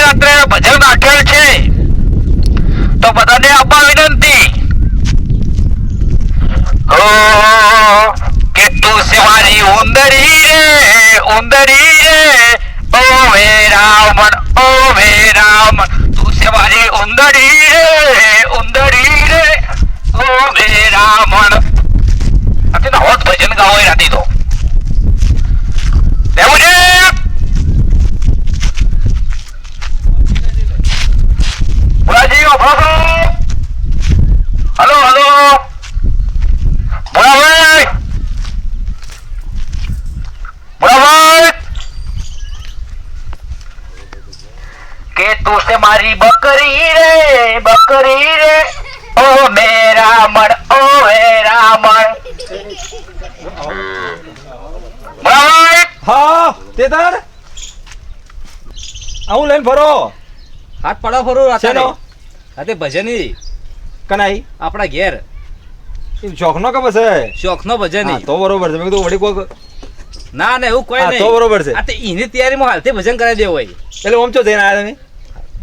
રાત્રે ભજન રાખેલ છે તો બધાને આપવા વિનંતી ઓ કે તું છે મારી ઉંદરી રે ઓ વે રાવણ તું છે મારી ઉંદરી રે ઓ વે રાવણ આથી તો હોત ભજન ગાવો રાતી તો લેવું છે બોલાજી ભરો હલો બોલાભાઈ કે તું છે મારી બકરી રે ઓ મે રામણ બોલાભાઈ હા તેતર આવું લઈને ફરો હાથ પડો ફરો શેનો? રાતે ભજની કનાઈ આપણા ઘેર શોખનો કે બસ શોખનો ભજની હા, તો બરોબર છે મેં કીધું વળી કોક ના એવું કોઈ હા, નહીં તો બરોબર છે આ તે એની તૈયારીમાં હાલથી ભજન કરાવી દેવું હોય એટલે ઓમ ચો જઈને આવ્યા તમે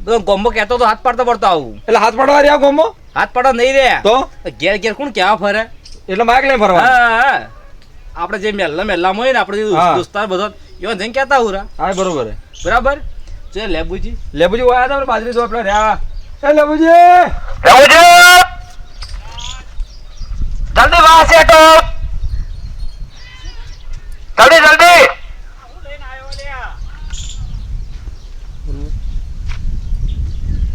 તો ગોમ્બો કહેતો તો હાથ પાડતો પડતો આવું એટલે હાથ પાડવા રહ્યા ગોમો હાથ પાડો નહીં રે તો ઘેર ઘેર કોણ કેવા ફરે એટલે માઇક લઈને ફરવા હા આપણે જે મેલ્લામાં હોય ને આપણે જે હા. દોસ્તાર બધો એવા જઈને કહેતા હુરા હા બરોબર છે બરાબર જો લેબુજી લેબુજી આયા હતા બાજરી તો આપણે રહ્યા એ લેબુજી લેવું છે જલ્દી વાહ સેટો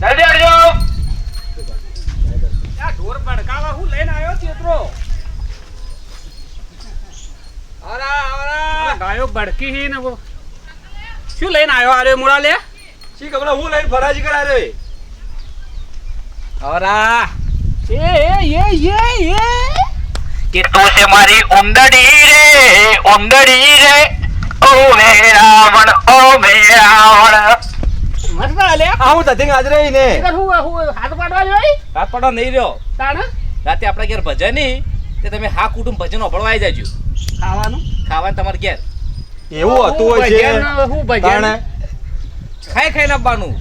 જલ્દી આવજો ઢોર ભડકાવા હું લઈને આવ્યો ચેતરો ગાયો ભડકી હી ને શું લઈને આવ્યો અરે મુળા લે શી ખબર હું લઈને ફરાજી કરા રે અરા કે તું છે મારી ઉંદડી રે ઓ મે રાવણ મસ્ત લે આવું તથિંગ હાજર ને હાથ પાડવા જોઈએ હાથ પાડવા નહીં રહ્યો રાતે આપણા ઘેર ભજન નહીં તે તમે હા કુટુંબ ભજન ઓભળવા આવી જાજો ખાવાનું તમારે ઘેર એવું હતું હોય છે તાણે ખાઈને આપવાનું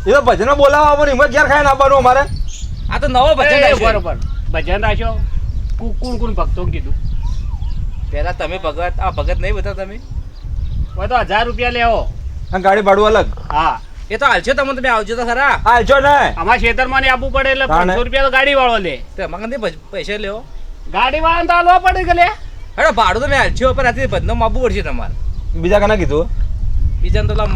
એ તો ભજન બોલાવવા આવવાનું હિંમત ઘેર ખાઈને આવવાનું અમારે આ તો નવો ભજન બરોબર ભજન રાખ્યો કોણ ભક્તો કીધું પેલા તમે ભગત આ ભગત નહીં બતા તમે હોય તો 1000 રૂપિયા લેવો અને ગાડી ભાડું અલગ હા એ તો હાલશો તમે આવજો તો ખરા હાલજો ને આમાં ખેતરમાં ને આપવું પડે એટલે તાણે. 500 રૂપિયા તો ગાડી વાળો લે તો એમાં કંઈ પૈસા લેવો ગાડી વાળા તો આલવા પડે કે લે હેડો ભાડું તમે હાલશો પર આથી બધનો આપવું પડશે તમારે બીજા કના કીધું બીજા તો પેલા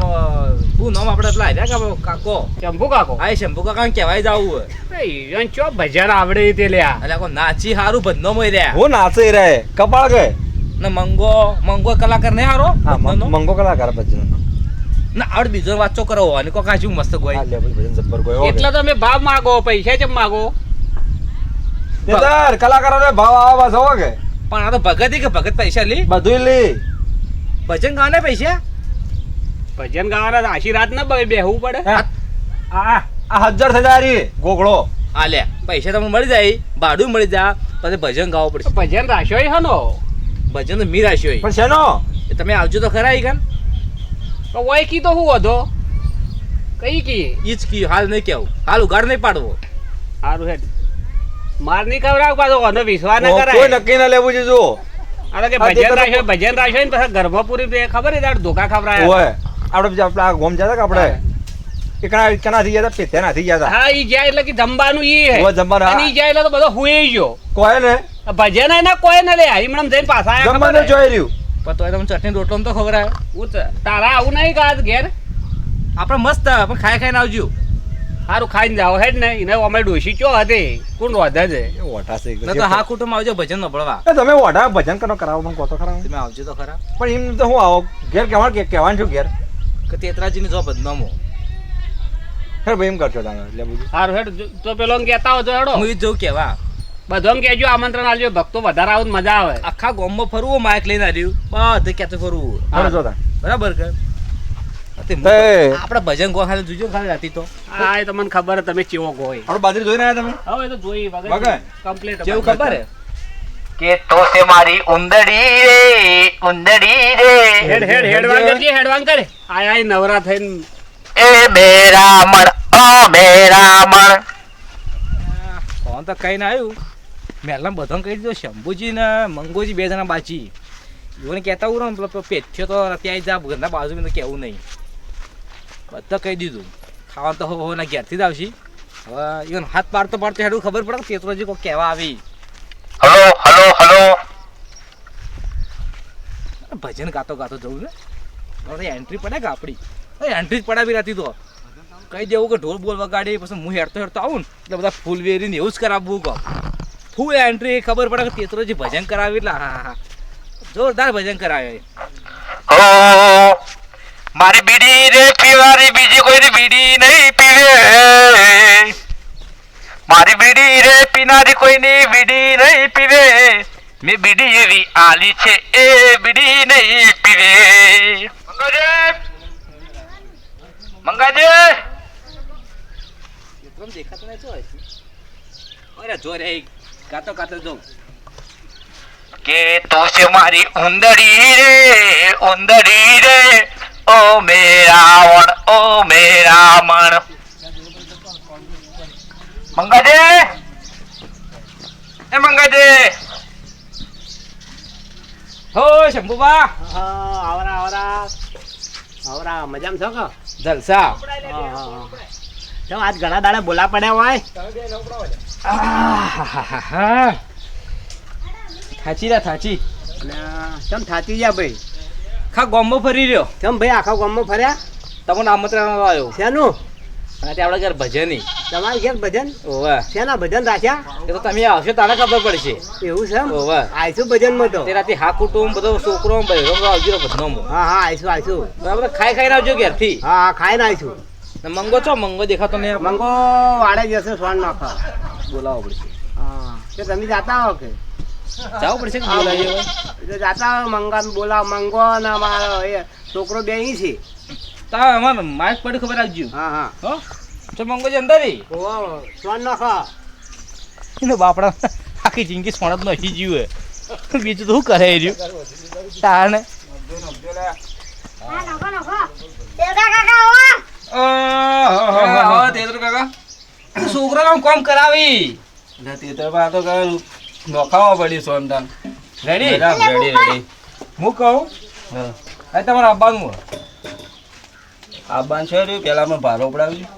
શું નામ આપણે પેલા આવ્યા કાકો શંભુ કાકો હા એ શંભુ કાકા કહેવાય જવું ઈવન ચો ભજન આવડે તે લ્યા એટલે આખો નાચી હારું બધનો મય રહ્યા હું નાચે રહે કપાળ કે ને મંગો કલાકાર નહીં હારો હા બધનો? મંગો કલાકાર ભજન ના આવડે બીજો વાંચો કરો અને કોકા શું મસ્ત ગોય હા લેવલ ભજન જબ્બર કોઈ એટલે તમે ભાવ માગો પૈસા ચમ માગો તેતર કલાકારોને ભાવ આવા જવો કે પણ આ તો ભગત કે ભગત પૈસા લી બધું લી ભજન ગાવાના પૈસા ભજન ગાવાના આશીર્વાદ ના બેહવું પડે આ 1000 થઈ જાય ગોગળો આ લે પૈસા તમને મળી જાય ભાડું મળી જાય પછી ભજન ગાવું પડશે ભજન રાખ્યો હનો ભજન તો મી રાખ્યો પણ શેનો એ તમે આવજો તો ખરા ઈ કાન તો ઓય કી તો હું વધો કઈ કી ઈ જ કી હાલ નહીં કેવું હાલ ઉગાડ નહીં પાડવો સારું હેડ માર નહીં ખવડાવ પાછો ઓનો વિશ્વાસ ના કોઈ કરાય નક્કી ના લેવું છે જો આ તો કે આ તે ભજન તો રાખ્યો ને પછી ગર્ભપુરી બે ખબર છે ધોકા ખવડાયા ઓય આપણે બીજા આપણા ગોમ જતા કે આપણે એકના થઈ ગયા હતા પેથેના થઈ ગયા હતા હા ઈ જાય એટલે કે જમવાનું ઈ હે ઓય જમવાનું, હા. અને ઈ જાય એટલે તો બધો હુઈ ગયો કોઈ ને ભજન એના કોઈ ને લે હરીમણમ જઈને પાછા આયા ખબર જમવાનું હે? જોઈ રહ્યું પણ તો તમે ચટણી રોટલો તો ખબર આવે તારા આવું નહીં કાત ઘેર આપણે મસ્ત પણ ખાઈને આવજો સારું ખાઈને જાઓ હેડ ને એને અમે ડોશી ચો હતી કોણ વધે છે એ ઓઠા છે ન તો હા કુટુંબ આવજો ભજન નો ભળવા એ તમે ઓઢા ભજન કરો કરાવો મને કહો તો ખરા તમે આવજો તો ખરા પણ એમ તો હું આવો ઘેર કહેવાનું છું ઘેર કે તેતરાજી ની જો બદનામો હેર ભાઈ એમ કરજો તમે એટલે બધું સારું હેડ તો પેલો ને કહેતા હોય તો હેડો હું ઈ જ જોઉં કેવા બધો કહેજો આમંત્રણ આલજો ભક્તો વધારે આવું તો મજા આવે આખા ગામમાં ફરવું માઇક લઈને આવ્યું બધે ક્યાં ફરવું હાલો જો તા બરાબર કે તે આપણે ભજન ગો ખાલી જોજો ખાલી રાતી તો હા એ તમને ખબર હે તમે ચેવો ગોય આપણે બાજરી જોઈને આવ્યા તમે હવે તો જોઈ વગર? કમ્પ્લીટ જેવું ખબર હે કે તો છે મારી ઉંદડી રે હેડ હેડ હેડવાન કરજે હેડવાન કરે આય આય નવરા થઈને એ મેરા મણ ઓ મેરા મણ. કોણ તો કઈ ના આવ્યું મેલા બધાને કહી દીધો શંભુજી ને મંગોજી 2 જણા બાચી એને કહેતા હું ને પેલો પેઠ્યો તો ત્યાં જા ઘરના બાજુ તો કહેવું નહીં બધા કહી દીધું ખાવાનું તો હો ના ઘેરથી જ આવશે હવે એને હાથ પાડતો હેડું ખબર પડે કે તેતરોજી કોઈ કહેવા આવી હલો હલો હલો. ભજન ગાતો ગાતો જવું ને એન્ટ્રી પડે કે આપણી એન્ટ્રી જ પડાવી રહેતી તો કહી દેવું કે ઢોલ બોલ વગાડી પછી હું હેડતો આવું ને એટલે બધા ફૂલ વેરીને એવું જ કરાવવું કહો ફૂલ એન્ટ્રી ખબર પડે કે તેતરોજી ભજન કરાવી એટલે હા જોરદાર ભજન કરાવે. હો મારી બીડી રે પીવારી બીજી કોઈની બીડી નહીં પીવે. મારી બીડી રે પીનારી કોઈની બીડી નહીં પીવે. મેં બીડી એવી આલી છે એ બીડી નહીં પીવે. મંગાજે દેખાતો નહીં અરે જો રે ગાતો ગાતો જો કે તો છે મારી ઉંદડી રે ઓ મેરા વણ ઓ મેરા મણ. મંગાજે એ મંગાજે. હો શંભુબા આવરા મજામાં છો કે જલસા ચમ આજ ઘણા દાડા બોલા પડ્યા હોય થાચી અને ચમ થાચી ગયા ભાઈ ખા ગોમમાં ફરી રહ્યો ચમ ભાઈ આખા ગામમાં ફર્યા તમને આમંત્રણ આવ્યો શેનું અને તે આપણા ઘર ભજન તમારે ઘેર ભજન ઓવા શેના ભજન રાખ્યા એ તો તમે આવશો તારે ખબર પડશે એવું છે એમ ઓવા આવીશું ભજનમાં તો તે રાતે હા કુટુંબ બધો છોકરો બહેરો આવજો બધનો હા આવીશું બરાબર ખાઈ આવજો ઘેરથી હા ખાઈને આવીશું ને મંગો છો મંગો દેખાતો નહીં મંગો વાડે જશે સોન નાખો બોલાવો પડશે હા તે તમે જાતા હો કે જવું પડશે કે બોલાવીએ એટલે જાતા હો મંગા બોલાવ મંગો ને અમારો એ છોકરો બે અહીં છે તા અમાર માઇક પડી ખબર રાખજો હા હો તો મંગોજી અંદર ઓ સોન નાખો એનો બાપડા આખી જિંદગી સોણ જ નથી જીવે બીજું તો શું કરે એ રહ્યું તાને છોકરા કામ કરાવી નોખાવા પડી સોમદાન રેડી રેડી હું કહું આ તમારે આવવાનું આ બાન છે પેલા મેં ભારો પડાવ્યું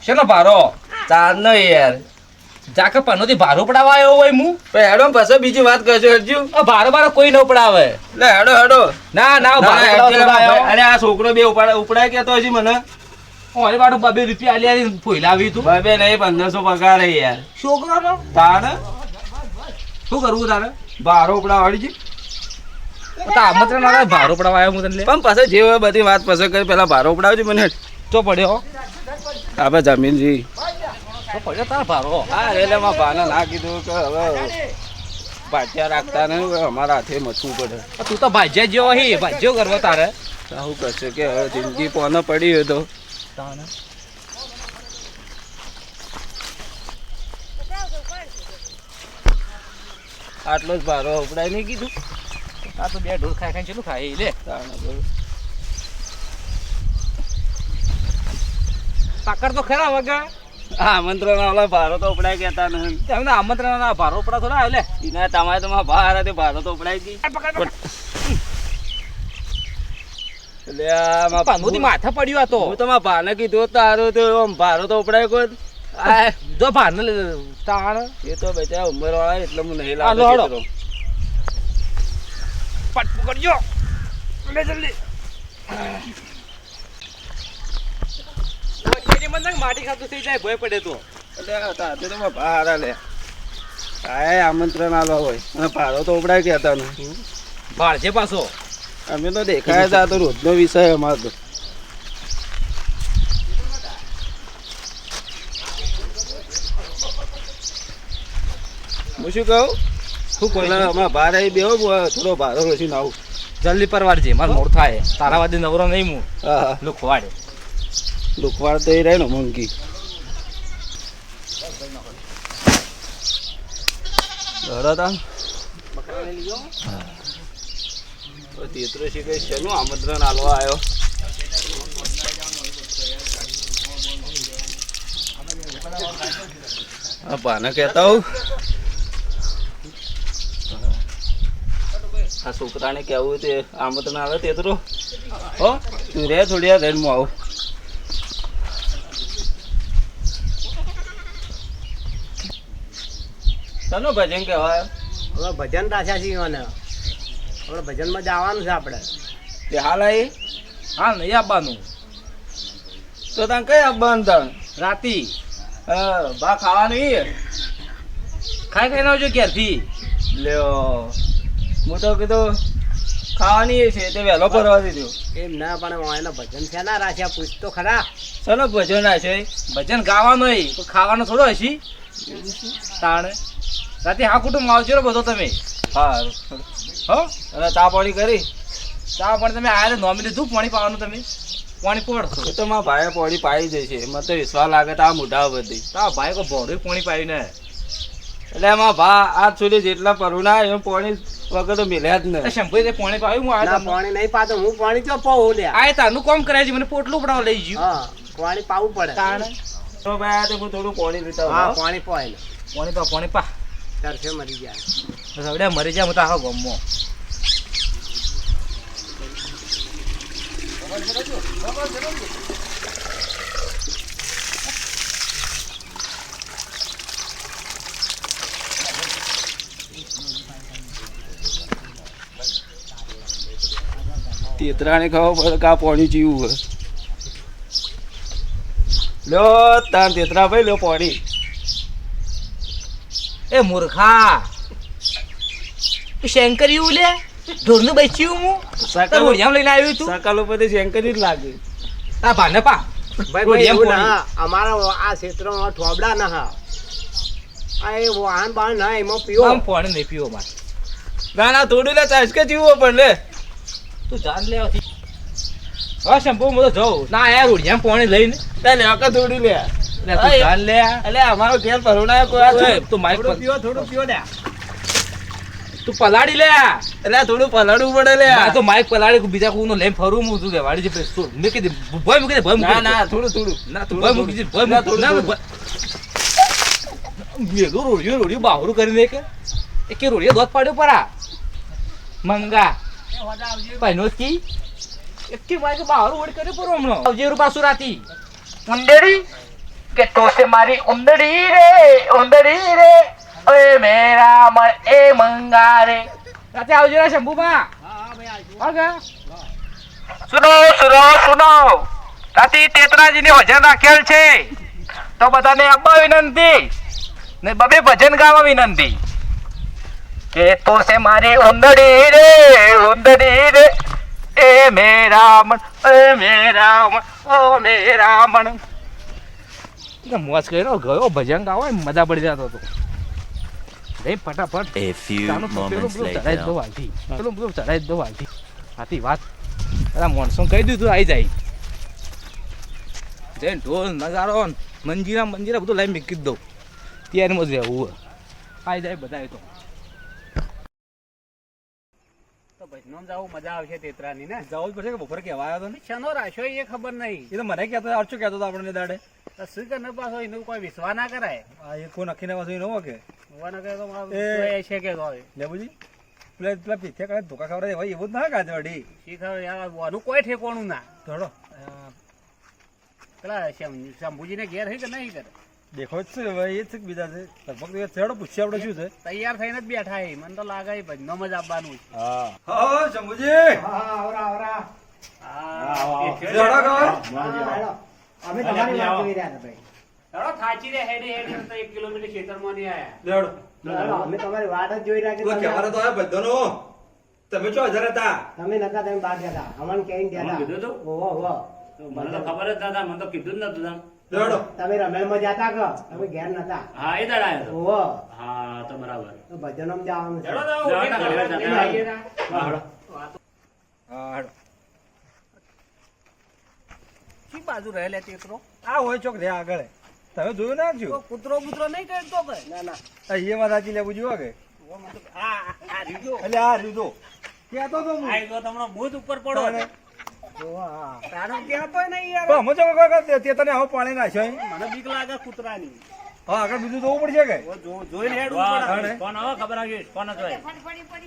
શેનો ભારો ચાર નો યાર જાકે પનોથી ભારો પડાવવા આવ્યો હોય હું હેડો પછી બીજી વાત કરજો હરજુ ભારો બારો કોઈ ન પડાવે લે હેડો ના અરે આ છોકરો બે ઉપડાય કેતો હજી મને ઓરે બાડું 2 રૂપિયા આલી ફોઈલાવી તું બે નહીં 1500 પગાર હે યાર છોકરાનો તારે શું કરવું તારે ભારો ઉપડાવાડી જી તો આમંત્રણ ના ભારો પડાવવા આવ્યો હું તને પણ પછી જે હોય બધી વાત પછી કરી પેલા ભારો ઉપડાવજો મને તો પડ્યો આપણે જમીનજી તો પડ્યો તાર ભારો હા એટલે માં ભાને ના કીધું કે હવે ભાજ્યા રાખતા ને અમારા હાથે મચવું પડે તું તો ભાજ્યા જેવો હી ભાજ્યો કરવો તારે શું કરશે કે હવે જિંદગી પોને પડી હોય તો આટલો જ ભારો ઉપડાય નહીં કીધું આ તો 2 ઢોલ ખાઈ ચેલું ખાઈ લે પાકર તો ખરા વગા આમંત્રણ વાળા ભારો તો ઉપડાય કેતા નહીં તેમને આમંત્રણ ના ભારો પડા થોડા આવે લે એના તમારે તો ભાર હતી ભારો તો ઉપડાય ગઈ એટલે આમાં પનોથી માથા પડ્યું આ તો હું તમારા ભાને કીધું તારો તો આમ ભારો તો ઉપડાય કોઈ આ જો ભાન તાણ એ તો બેચારા ઉંમર વાળા એટલે હું નહીં હાલો, હાલો. લાવતો પટ પકડજો લે જલ્દી માટી ખાતું થઈ જાય ભય પડે તો એટલે તાતે તો ભારા લે કાંઈ આમંત્રણ આલવા હોય અને ભારો તો ઉપડાય કહેતા નહીં ભાળ છે પાછો અમે તો દેખાયા હતા તો રોજનો વિષય અમારો તો હું શું કહું શું કોઈ અમારા ભાર આવી બેહો થોડો ભારો રોશી આવું જલ્દી પરવાર છે મારે મોડ થાય તારા વાદે નવરો નહીં હું હા હા લુખવાડે લુકવાડ તો એ રહે ને મંકી તેતરો શીખે શેનું આમંત્રણ આલવા આવ્યો આ ભાને કહેતા હોઉં આ છોકરાને કેવું તે આમંત્રણ આવે તે તો હો તું રે થોડી વાર રેડમાં આવું ચાલો ભજન કહેવાય હવે ભજન રાખ્યા છીએ મને હવે ભજનમાં જવાનું છે આપણે તે હાલ આવી હા નહીં આવવાનું તો તને કઈ આપવાનું તને રાતી ભા ખાવાનું ઈ ખાઈ ખાઈને આવજો ક્યારથી લ્યો હું તો કીધું ખાવાની છે તે વહેલો ફરવા દીધું એમ ના પણ એના ભજન છે ના રાખ્યા પૂછ તો ખરા ચાલો ભજન છે ભજન ગાવાનું હોય તો ખાવાનો થોડો હશી તાણે રાતે હા કુટુંબ આવજો ને બધો તમે સારું હો અને ચા પાણી કરી ચા પણ તમે આયા નોમી લીધું પાણી પાવાનું તમે પાણી પડશો એ તો મારા ભાઈ પાણી પાઈ જશે મને તો વિશ્વાસ લાગે તો આ મોઢા બધી તારા ભાઈ કો ભોળું પાણી પાયું ને એટલે એમાં ભા આજ સુધી જેટલા પરુણા એમ પાણી વગર તો મિલ્યા જ નહીં શંભુ તે પાણી પાયું હું ના આયા પાણી નહીં પાતો હું પાણી તો પાઉં લ્યા આય તારનું કામ કરાય છે મને પોટલું પડાવ લઈ ગયું હા પાણી પાવું પડે તાણે તો ભાઈ આ તો હું થોડું પાણી પીતા હા હોઉં. પાણી પાય પાણી પા તરસે મરી જાય રવડ્યા મરી જાય હું તો આખો ગમો તેતરાને ખબર પડે કે આ પાણી ચીવું હોય લ્યો તાર તેતરા ભાઈ લ્યો પાણી એ મૂર્ખા શંકર્યું લે ઢોરનું બચ્યું હું તાર હોડિયામાં લઈને આવ્યું તું સકાલ ઉપર શેન્કરી જ લાગે તાર ભાને પા ભાઈ ભાઈ એવું ના અમારા આ ક્ષેત્રમાં ઠોબડા ના હા આ એ વાહન બાહન ના એમાં પીવો આમ પાણી નહીં પીવો મારે ના ના થોડું લે ચાસકે ચીવો પણ લે તું જાન લે હવે શંભુ હું તો જાઉં ના યાર હોડિયામાં પાણી લઈને તને આકા થોડું લે લે તું જાન લે એટલે અમારો ઘેર પરુણા કોઈ આ ઓય, તું માઈક પર થોડું પીવો લે તું પલાડી લે એટલે થોડું પલાડવું પડે લે આ તો માઈક પલાડી બીજા કોઈનો લઈને ફરું હું તું વાડી જે પેસ્ટોલ મૂકી દે ભોય મૂકી દે ભોય મૂકી ના દે. ના થોડું થોડું ના તું ભોય મૂકી દે ભોય મૂકી દે. ના ભોય. મેલો રોડિયો બાવરું કરીને કે રોડિયો દોત પાડ્યો પરા મંગા ભાઈનો કી એક માઈક બાવરું ઓડ કર્યો પરો હમણો આવજે પાછું રાતી ઉંદડી કે તો સે મારી ઉંદડી રે ઓય મેરા મન એ મંગા રે રાતે આવજે રે શંભુબા હા સુનો રાતી તેતરાજીને ભજન રાખેલ છે તો બધાને અબ્બા વિનંતી ને બબે ભજન ગાવા વિનંતી કે તો સે મારી ઉંદડી રે એ મેરા મન ઓ મેરા મન મોજ કર્યો ગયો ભજન ગાવો મજા પડી જતો હતો રે ફટાફટ A few moments later. ચડાઈ દો હાલથી હાથી વાત અરે મોનસૂન કહી દીધું આવી જાય જઈને ઢોલ નગારો મંજીરા બધું લાવી મૂકી જ દઉં ત્યારમાં જ રહેવું આવી જાય બધા એ તો ભજનો જાવું મજા આવશે તેતરાની ને જવું જ પડશે કે બપોરે કહેવા આવ્યો હતો ને શેનો રાખ્યો એ ખબર નહીં એ તો મને કહેતો અર્ચો કહેતો હતો આપણને દાડે તો શું કે ન પાછો એનું કોઈ વિશ્વાસ ના કરાય આ એ કોઈ નખીને પાછું એ ન હોય કે હોવા ના કરે તો મારો એ- જોઈ છે કે તો લેબુજી પેલા પીઠે કાંઈ ધોકા ખવડાવે હોય એવું જ ના કાજે અઢી શી ખબર યાર આનું કોઈ ઠેકોણું ના થોડો પેલા શંભુજીને ઘેર હઈ કે નહીં કરે દેખો જ છે હવે એ જ છે કે બીજા છે લગભગ તો છેડો પૂછીએ આપણે શું છે તૈયાર થઈને જ બેઠા હે મને તો લાગે એ ભજનો જ આપવાનું છે હા હા શંભુજી આવરા જડો કહો. અમે તમારી વાત કરી રહ્યા હતા ભાઈ હેડો થાચી રે હેડી હેડી તો 1 કિલોમીટર ખેતરમાં નહીં આયા લેવડો. ચાલો, અમે તમારી વાત જ જોઈ રહ્યા કે તું તમે- કહેવાનો તો આવ્યો બધાનો તમે ચો હાજર હતા તમે નતા તમે બહાર ગયા હતા અમને કઈ ગયા અમને કીધું હતા હતું? ઓહો ઓહો મને તો ખબર જ નતા મને તો કીધું જ નતું તને. લેવડો. તમે રમેલમાં જતા કે તમે ઘેર નતા હા એ દાડા આવ્યો હતો. ઓહો હા તો બરાબર તો ભજનોમાં જવાનું છે હેડો તો હેડો, ઉઠીને હેડો, ઘરે હેડો. આવીએ ના. હા, હેડો. હા હેડો. શી બાજુ રહેલે તેતરો આ હોય ચોક રે આગળ તમે જોયું ના તો કૂતરો બૂતરો નહીં કરતો કે ના ના એ માં રાજી લેવું જોવા કે આ રીજો એટલે આ રીધો કહેતો તો હું આ તો તમને ભૂત ઉપર પડો તાણે. ઓહો, હા તારો કહેતો નહીં યાર પણ અમે તો તે તને આવું પાણી નાખ્યો અહીં. મને બીક લાગે કૂતરાની હા આગળ બીજું જોવું પડશે કે જોઈને હેડવું વાહ, પડે. કોણ હવે ખબર આવી કોણ હતો એ?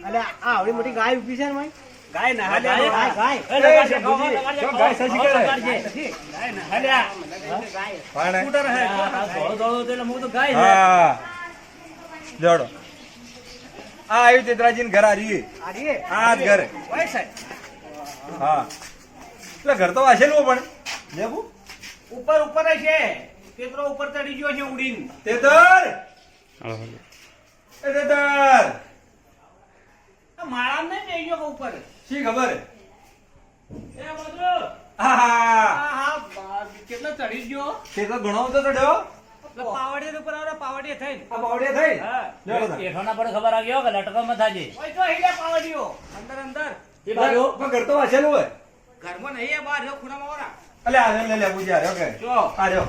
અલ્યા, આ આવડી મોટી ગાય ઊભી છે ને ભાઈ? ગાય ના ગાય? ગાય ગાય એ લગાડજે, શંભુજી, લગાડજે, જો ગાય સજી કરે. લગાડજે. ગાય ના, અલ્યા. પાણે. સ્કૂટર હે. આ ધોળું ધોળું તો એટલે હું તો ગાય છે. હા જોડો આ આવ્યું ચેતરાજી ઘર હારી આ રીએ? આ જ ઘર ઓય સાહેબ, હા એટલે ઘર તો વાસેલું પણ લેવું ઉપર ઉપર જ છે. પેતરો ઉપર ચડી ગયો છે ઉડીને. તેતર એ તેતર આ માળામાં નહીં બેહી ગયો કે ઉપર? શી ખબર એ બધું. હા હા હા, કેટલો ચડી ગયો? તે તો ઘણો તો ચડ્યો પાવડિયા ઉપર આવે, પાવડિયા થઈને. આ બાવડિયા થઈ હા. જોડો તાર. એઠોના પર ખબર આવી ગયો કે લટકામાં થાજે. ઓય તો હીરા પાવડિયો. અંદર અંદર. એ બાજુ. પણ ઘર તો વાસેલું હોય ઘરમાં નહીં, એ બહાર જો ખૂણામાં વાળા. અલે આ લે લે પૂજા રહ્યો કે જો. આ રહ્યો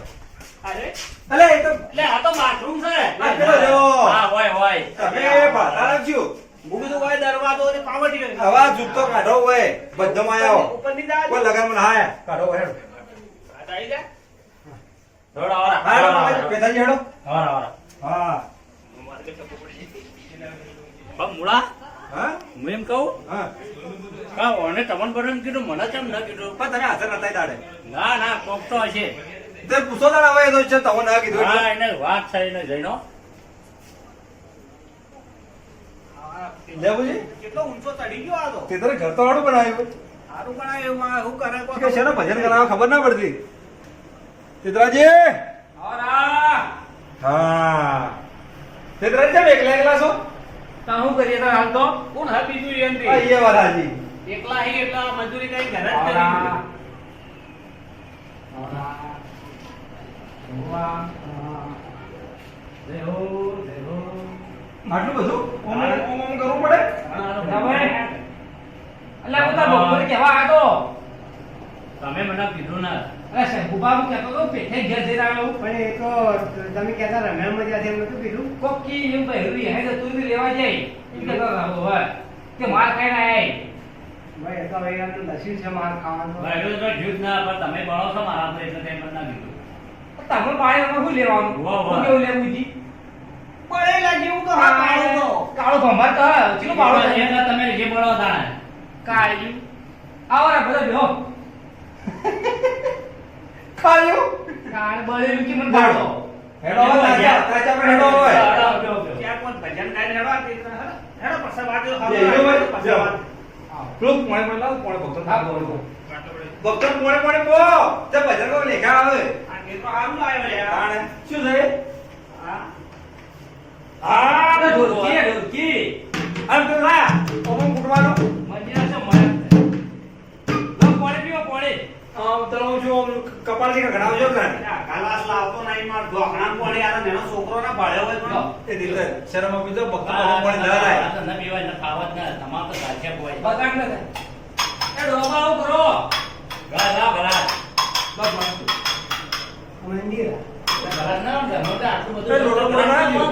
અરે, અલે એ તો લે આ તો બાથરૂમ છે. આ પેલો રહ્યો. હા હોય હોય. તમે ભાતા રાખજો હું કીધું હોય દરવાજો ને પાવડિયો. આવા જૂતો કાઢો હોય બધામાં આવ્યો ઉપરની દાળ. કોઈ લગામ ના આયા કાઢો હોય હેડો આ તો આઈ જા. દોડ આવરા. હા હેડો પેદાજી હેડો આવરા આવરા. હા પણ મુળા હા હું એમ કહું હા કા ઓને તમન બરન કીધું મને કેમ ન કીધું? પણ તમે હાજર નતા દાડે ના ના કોક તો હશે. તે પૂછો દાડા હવે તો છે તમે ના કીધું હા એટલે. એને વાત થઈ ને જઈનો. લેબુજી કેટલો ઊંચો ચડી ગયો આ તો. તે તારે ઘર તો વાળું બનાવ્યું સારું પણ આ એવું શું કરે કે છે ને ભજન કરાવવા ખબર ના પડતી ચિત્રાજી આવરા હા ચિત્રાજી કેમ એકલા એકલા છો તા હું કરીએ તાર હાલ તો કોણ હા બીજું એમ આ થી એ વાત હાજી એકલા હી એટલા મજૂરી કઈ ઘરે જ આવરા કરી. આવરા હોવા જય હો આટલું બધું ઓમ ઓમ ઓમ કરવું પડે અલ્યા હું તાર બપોરે કહેવા આવ્યો તમે મને કીધું ના. અરે શંભુબા હું કહેતો તો પેઠે ઘેર જઈને આવ્યો પણ એ તો તમે કહેતા રમેણ મજા છે એમ નતું કીધું? કોક કી એમ પહેરી હે તો તું બી લેવા જાય એમ કહેતો હતો હવે કે માર ખાઈને આય ભાઈ એ તો હવે એનું નસીબ છે માર ખાવાનું. ભાઈ તો જૂઠ ના પણ તમે ભણો છો મારા પર એટલે તે મને ના કીધું. તમે પાડે એમાં શું લેવાનું વાહ, વાહ. શું કેવું લેવું જી પડેલા જેવું તો હા પાડું તો. કાળો ભંભાર તો હા ચીલો પાડો એટલે તમે જે બોલો તાણે. કાળ્યું આવરા બધા બેહો ખાયું કાળ બળેલું કે મને પાડો હેડો હોય તાજા તાજા પર હેડો હોય ત્યાં કોણ ભજન ગાઈને હેડો આ રીતે હેડો. હેડો પછી વાત જો એ હેડો હોય પછી વાત. પેલું પોણે પોણે લાવ પોણે ભક્તો ના બોલો ભક્તો પોણે પોણે પો તે ભજન કો લેખા આવે આ ગીત તો સારું લાવ્યો યાર. તાણે શું છે હા. હા ઢોલકી ઢોલકી આમ તો ના ઓમ કુટવાનું મજા છે મને લો પોણે પીવો પોણે આમ તરો જો કપાળથી ઘડાવજો કે આ ગાલાસ લાવતો નહીં માર ઢોકણા પોણી આ નેનો છોકરો ના ભાળ્યો હોય પણ. એ દિલ શરમ આપી દો ભક્તો આ પોણે ના લાય આ તો ન પીવાય ને ખાવા જ ના. તમારે તો ગાંઠિયા ખવાય. બગાડ ન થાય એ ડોબા આવું કરો ગળા ગળા. મંદિર. ગળા ના જમો તો આટલું એ બધું લોટો મોટો ના જો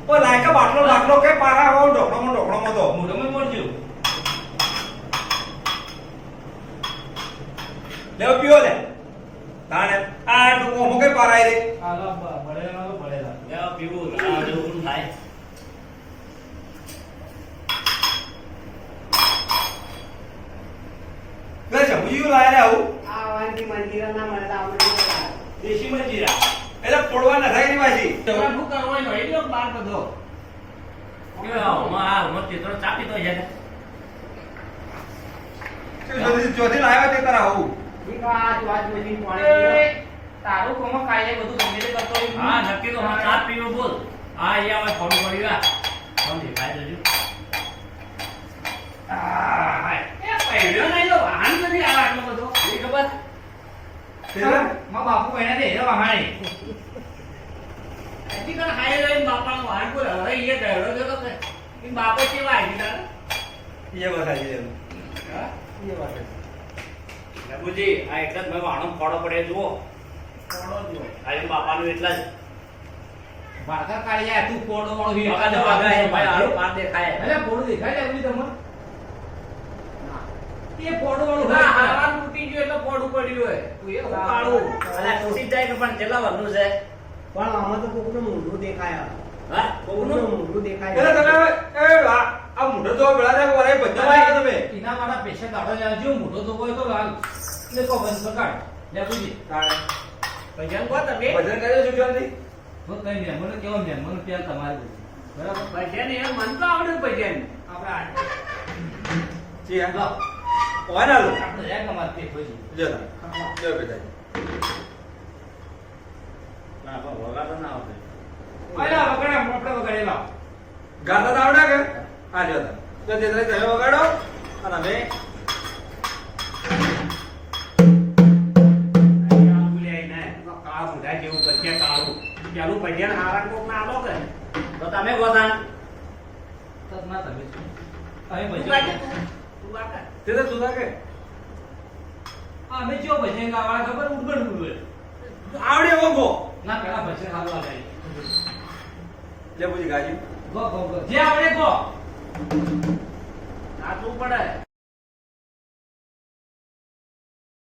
ઓ લાયકા બાટલો બાટલો કે પારા આવો ઢોકળામાં તો મોઢામાં પડજો લેવ પીઓ લે તાણે આ ડુકો હો કે પારાય રે આલા બળેલા તો બળેલા યા પીવું આ જેવું થાય. લે જમુજી લાયા રે આવું આ વાંકી મંદિર ના મળે તો આપણે દેશી મંજીરા એટલે પડવા ના થાય ની પાછી તમારે શું કરવાનું હોય લ્યો બાર બધો કે આમાં ચિત્રો ચાપી તો છે ને. ચોથી લાયા તે તારા આવું ઠીક આ વાત બધી પોણી. તારું કોમાં કાયે બધું ગમે તે કરતો હોય હા નક્કી તો હા ચા પીવો બોલ. હા અહીંયા હવે થોડું પડ્યું આ. કોણ દેખાય જજો. એ પહેર્યો નહીં તો વાહન નથી આ આટલો બધો એ ખબર તેરા માં બાપુ પહેર્યા દે એ વાહાણી હજી કાંઈ હાય રહીને બાપાનો વાહન કોઈ હવે એ ગયો તો કે એ બાપે કેવા આવી તારે? એ બતાવી દે હા? એ વાત પ્રભુજી આ એટલા જ મેં વાણો ફોડો પડે જુઓ. પોડો જો આ એમ બાપાનું એટલા જ. વાઘા કાઢ્યા તું પોડો વાળો વી એકાદ વાગા એ ભાઈ હારું પાર દેખાય. અરે પોડો દેખાય છે તમને એ પોડો વાળો ના હારવાર તૂટી ગયો એટલે પોડું પડ્યું હોય. તું એ કાળું. અલા તૂટી જાય કે પણ કેટલા વર્ષનું છે? પણ આમાં તો કોકનું મોઢું દેખાય હા કોકનું કોકનું મોઢું દેખાય એટલે તમે આ મોઢો તો બેડા થાય વરાય બધા તમે એના માટે પેશન્ટ કાઢો જાજો મોટો તો હોય તો લાલ એટલે કો બંધ પકડ લે પૂજી તાણે ભજન કહો તમે ભજન કર્યો છું જોનથી તો કઈ નહીં મને કેવો મહેમાન પ્યાર તમારે બરાબર ભજન એ મન તો આવડે ભજન આપણા જી હા ઓય ના લો આપણે એક અમાર તે પૂજી જો ના જો બેટા ના પણ વગા તો ના આવડે આલા વગડે આપણે વગડેલા ગાતા તો આવડે કે આ જો તા તો જેતરે તમે વગાડો અને અમે અહીંયા બોલ્યા ને કાળા બુઢા જેવું કરશે કાળું પેલું ભજન હારા કોક ના આલો કે તો તમે ગોતા તો ના તમે તમે તું ભજન ગાજે તું વાકા તે તો તું કે અમે જો ભજન ગાવાળા ખબર ઉડબડ ઉડબડ આવડે એવો ગો ના પેલા ભજન હાલવા જાય લે પૂછી ગાજી ગો ગો ગો જે આવડે ગો નાચવું પડે